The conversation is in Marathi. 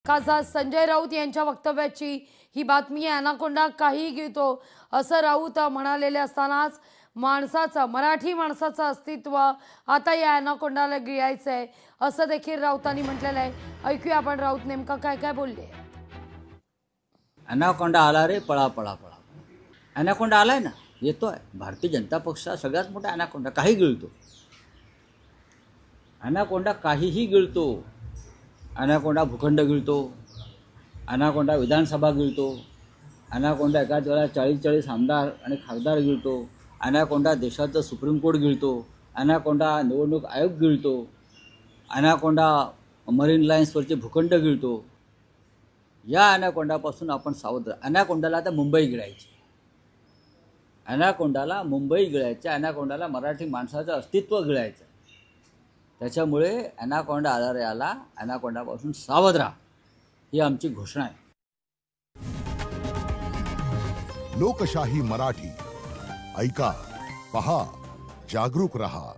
खासदार संजय राऊत यांच्या वक्तव्याची ही बातमी आहे। अनाकोंडा काहीही गिळतो असं राऊत म्हणालेले असतानाच मराठी माणसाचं अस्तित्व आता या अनाकोंडाला गिळायचंय असं देखील राऊतांनी म्हटलेलं आहे। ऐकूया आपण राऊत नेमका काय काय बोलले। अनाकोंडा आला रे, पळा पळा पळा। अनाकोंडा आलाय ना, येतोय। भारतीय जनता पक्ष सगळ्यात मोठा अनाकोंडा, काही गिळतो। अनाकोंडा काहीही गिळतो। अनाकोंडा भूखंड गिळतो, अनाकोंडा विधानसभा गिळतो, अनाकोंडा एकाच वेळेला 40 आमदार आणि खासदार गिळतो, अनाकोंडा देशाचं सुप्रीम कोर्ट गिळतो, अनाकोंडा निवडणूक आयोग गिळतो, अनाकोंडा मरीन लाईन्सवरचे भूखंड गिळतो। या अनाकोंडापासून आपण सावध राहा। अनाकोंडाला आता मुंबई गिळायची, अनाकोंडाला मुंबई गिळायची, अनाकोंडाला मराठी माणसाचं अस्तित्व गिळायचं। त्याच्यामुळे अनाकोंडा आला रे आला, अनाकोंडापासून सावध राहा, ही आमची घोषणा आहे। लोकशाही मराठी ऐका, पहा, जागरूक रहा।